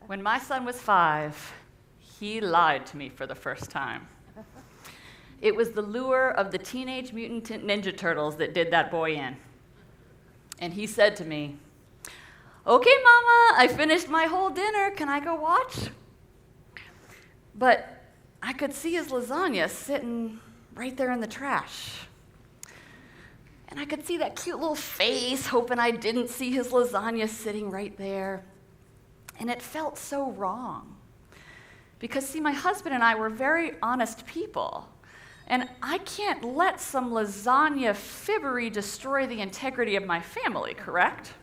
When my son was 5, he lied to me for the first time. It was the lure of the Teenage Mutant Ninja Turtles that did that boy in. And he said to me, "Okay, Mama, I finished my whole dinner. Can I go watch?" But I could see his lasagna sitting right there in the trash. And I could see that cute little face, hoping I didn't see his lasagna sitting right there. And it felt so wrong. Because, see, my husband and I were very honest people. And I can't let some lasagna fibbery destroy the integrity of my family, correct?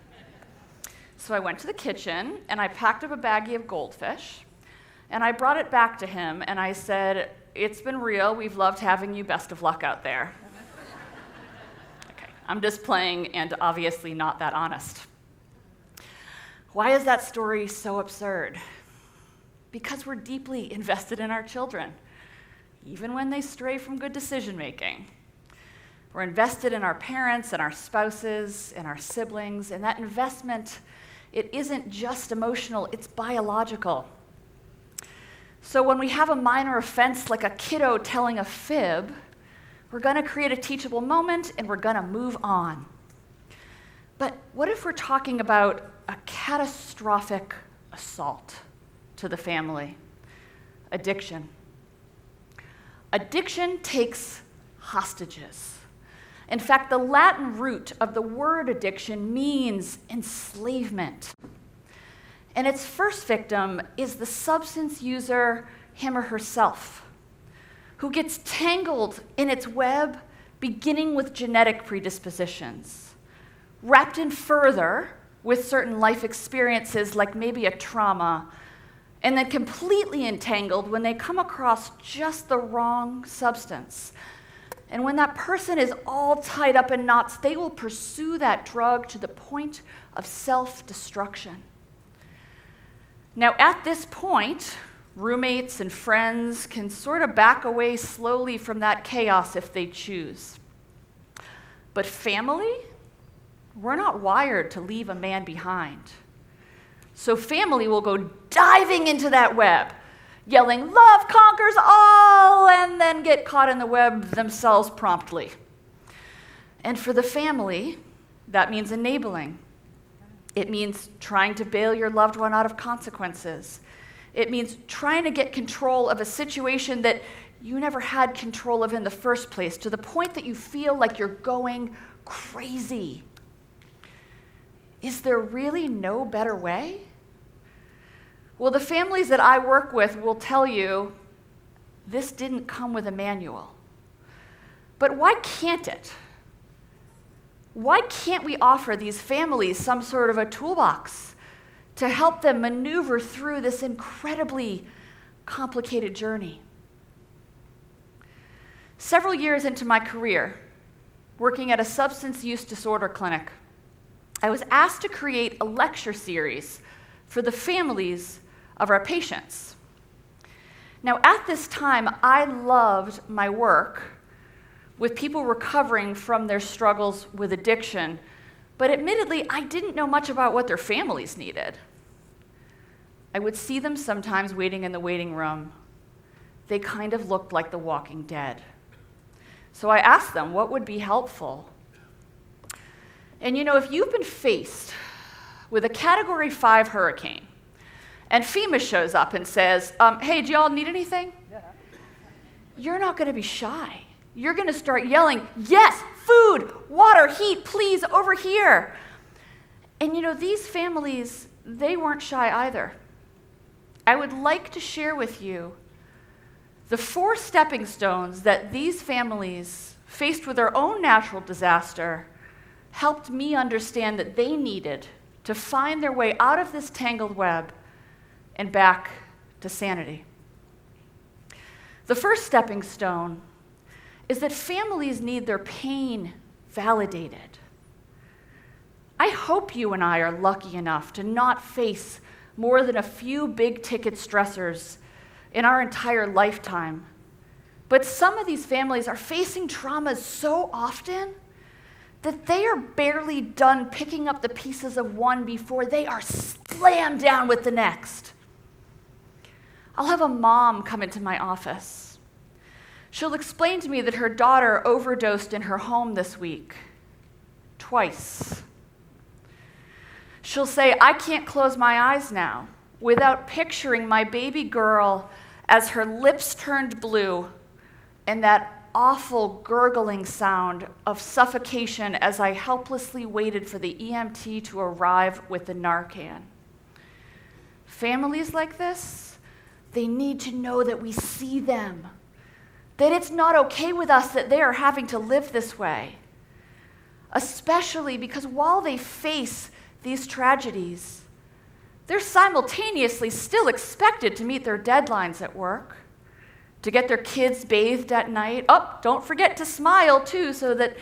So I went to the kitchen, and I packed up a baggie of goldfish, and I brought it back to him, and I said, "It's been real. We've loved having you. Best of luck out there." Okay, I'm just playing and obviously not that honest. Why is that story so absurd? Because we're deeply invested in our children, even when they stray from good decision-making. We're invested in our parents and our spouses and our siblings, and that investment, it isn't just emotional, it's biological. So when we have a minor offense like a kiddo telling a fib, we're going to create a teachable moment and we're going to move on. But what if we're talking about a catastrophic assault to the family? Addiction. Addiction takes hostages. In fact, the Latin root of the word addiction means enslavement. And its first victim is the substance user, him or herself, who gets tangled in its web, beginning with genetic predispositions, wrapped in further with certain life experiences like maybe a trauma, and then completely entangled when they come across just the wrong substance. And when that person is all tied up in knots, they will pursue that drug to the point of self-destruction. Now, at this point, roommates and friends can sort of back away slowly from that chaos if they choose. But family? We're not wired to leave a man behind. So family will go diving into that web, yelling, "Love conquers all," and then get caught in the web themselves promptly. And for the family, that means enabling. It means trying to bail your loved one out of consequences. It means trying to get control of a situation that you never had control of in the first place, to the point that you feel like you're going crazy. Is there really no better way? Well, the families that I work with will tell you this didn't come with a manual. But why can't it? Why can't we offer these families some sort of a toolbox to help them maneuver through this incredibly complicated journey? Several years into my career, working at a substance use disorder clinic, I was asked to create a lecture series for the families of our patients. Now, at this time, I loved my work with people recovering from their struggles with addiction, but admittedly, I didn't know much about what their families needed. I would see them sometimes waiting in the waiting room. They kind of looked like the Walking Dead. So I asked them what would be helpful. And you know, if you've been faced with a Category 5 hurricane, and FEMA shows up and says, "Hey, do y'all need anything?" Yeah. You're not going to be shy. You're going to start yelling, "Yes, food, water, heat, please, over here." And you know, these families, they weren't shy either. I would like to share with you the 4 stepping stones that these families, faced with their own natural disaster, helped me understand that they needed to find their way out of this tangled web and back to sanity. The first stepping stone is that families need their pain validated. I hope you and I are lucky enough to not face more than a few big-ticket stressors in our entire lifetime. But some of these families are facing traumas so often that they are barely done picking up the pieces of one before they are slammed down with the next. I'll have a mom come into my office. She'll explain to me that her daughter overdosed in her home this week, twice. She'll say, I can't close my eyes now without picturing my baby girl as her lips turned blue and that awful gurgling sound of suffocation as I helplessly waited for the EMT to arrive with the Narcan. Families like this, they need to know that we see them, that it's not okay with us that they are having to live this way, especially because while they face these tragedies, they're simultaneously still expected to meet their deadlines at work, to get their kids bathed at night. Oh, don't forget to smile too, so that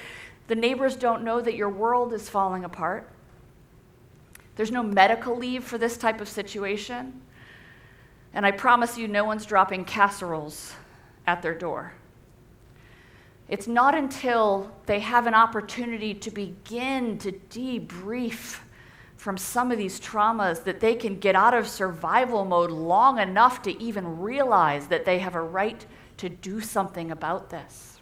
the neighbors don't know that your world is falling apart. There's no medical leave for this type of situation. And I promise you, no one's dropping casseroles at their door. It's not until they have an opportunity to begin to debrief from some of these traumas that they can get out of survival mode long enough to even realize that they have a right to do something about this.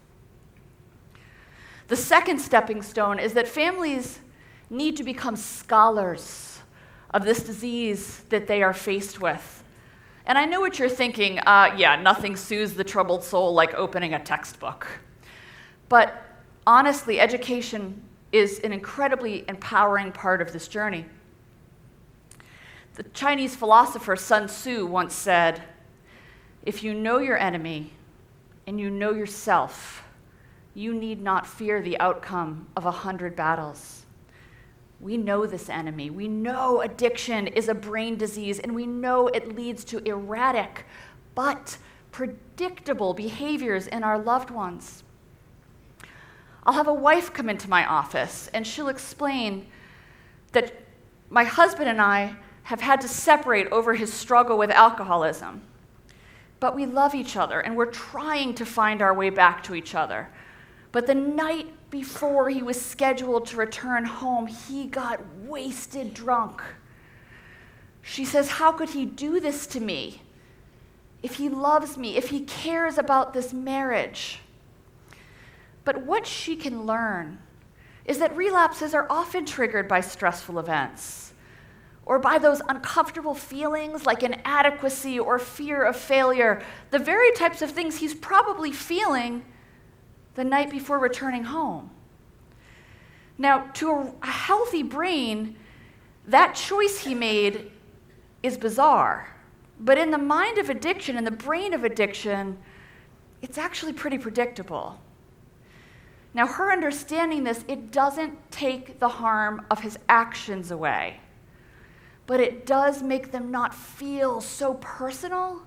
The second stepping stone is that families need to become scholars of this disease that they are faced with. And I know what you're thinking, nothing soothes the troubled soul like opening a textbook. But honestly, education is an incredibly empowering part of this journey. The Chinese philosopher Sun Tzu once said, if you know your enemy and you know yourself, you need not fear the outcome of 100 battles. We know this enemy. We know addiction is a brain disease, and we know it leads to erratic but predictable behaviors in our loved ones. I'll have a wife come into my office, and she'll explain that my husband and I have had to separate over his struggle with alcoholism. But we love each other, and we're trying to find our way back to each other. But the night before he was scheduled to return home, he got wasted drunk. She says, how could he do this to me? If he loves me, if he cares about this marriage. But what she can learn is that relapses are often triggered by stressful events, or by those uncomfortable feelings like inadequacy or fear of failure, the very types of things he's probably feeling the night before returning home. Now, to a healthy brain, that choice he made is bizarre. But in the mind of addiction, in the brain of addiction, it's actually pretty predictable. Now, her understanding this, it doesn't take the harm of his actions away, but it does make them not feel so personal,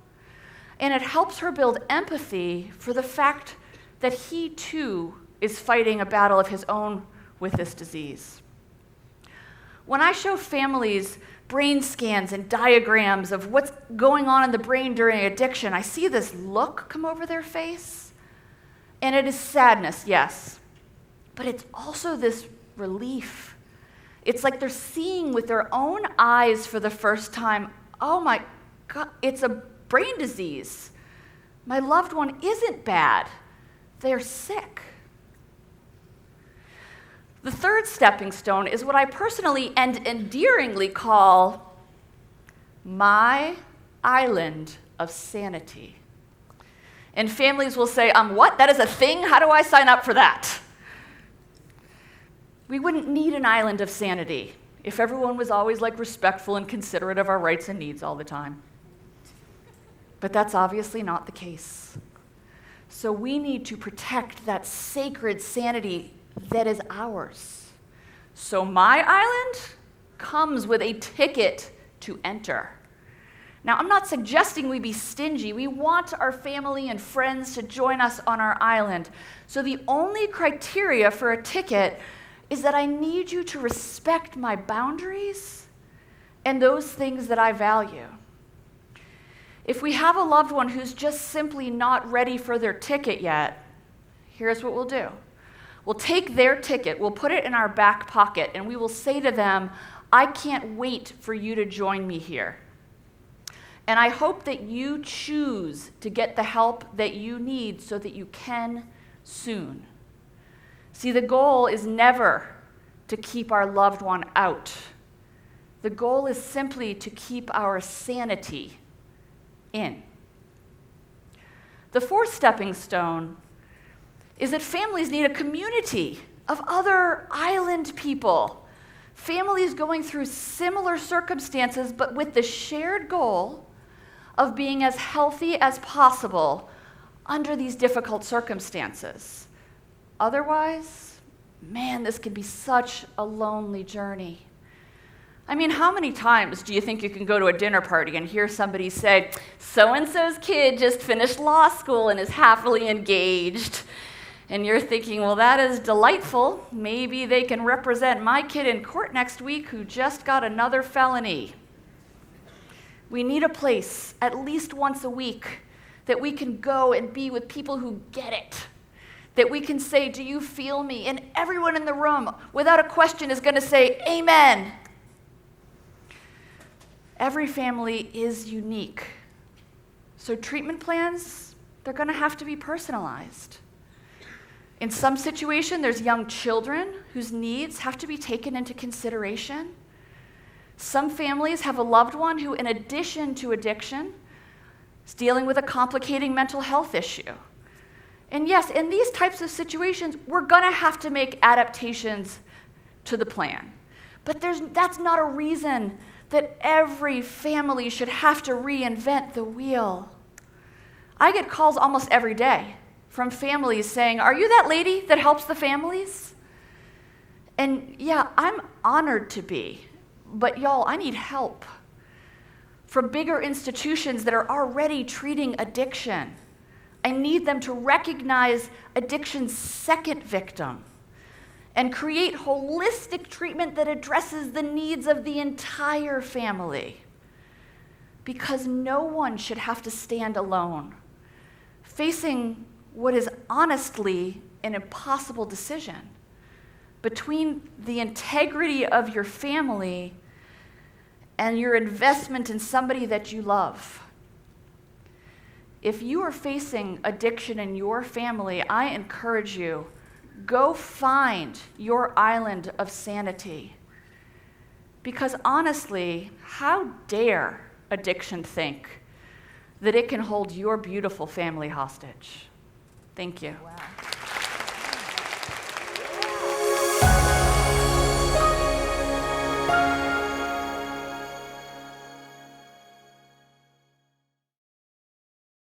and it helps her build empathy for the fact that he too is fighting a battle of his own with this disease. When I show families brain scans and diagrams of what's going on in the brain during addiction, I see this look come over their face, and it is sadness, yes, but it's also this relief. It's like they're seeing with their own eyes for the first time, oh my God, it's a brain disease. My loved one isn't bad. They're sick. The third stepping stone is what I personally and endearingly call my island of sanity. And families will say, what? That is a thing? How do I sign up for that? We wouldn't need an island of sanity if everyone was always respectful and considerate of our rights and needs all the time. But that's obviously not the case. So we need to protect that sacred sanity that is ours. So my island comes with a ticket to enter. Now, I'm not suggesting we be stingy. We want our family and friends to join us on our island. So the only criteria for a ticket is that I need you to respect my boundaries and those things that I value. If we have a loved one who's just simply not ready for their ticket yet, here's what we'll do. We'll take their ticket, we'll put it in our back pocket, and we will say to them, I can't wait for you to join me here. And I hope that you choose to get the help that you need so that you can soon. See, the goal is never to keep our loved one out. The goal is simply to keep our sanity in. The fourth stepping stone is that families need a community of other island people. Families going through similar circumstances, but with the shared goal of being as healthy as possible under these difficult circumstances. Otherwise, man, this can be such a lonely journey. I mean, how many times do you think you can go to a dinner party and hear somebody say, so-and-so's kid just finished law school and is happily engaged? And you're thinking, well, that is delightful. Maybe they can represent my kid in court next week who just got another felony. We need a place, at least once a week, that we can go and be with people who get it. That we can say, do you feel me? And everyone in the room, without a question, is going to say, amen. Every family is unique. So treatment plans, they're going to have to be personalized. In some situation, there's young children whose needs have to be taken into consideration. Some families have a loved one who, in addition to addiction, is dealing with a complicating mental health issue. And yes, in these types of situations, we're going to have to make adaptations to the plan. But that's not a reason that every family should have to reinvent the wheel. I get calls almost every day from families saying, are you that lady that helps the families? And yeah, I'm honored to be, but y'all, I need help from bigger institutions that are already treating addiction. I need them to recognize addiction's second victim and create holistic treatment that addresses the needs of the entire family. Because no one should have to stand alone, facing what is honestly an impossible decision between the integrity of your family and your investment in somebody that you love. If you are facing addiction in your family, I encourage you, go find your island of sanity. Because honestly, how dare addiction think that it can hold your beautiful family hostage? Thank you. Wow.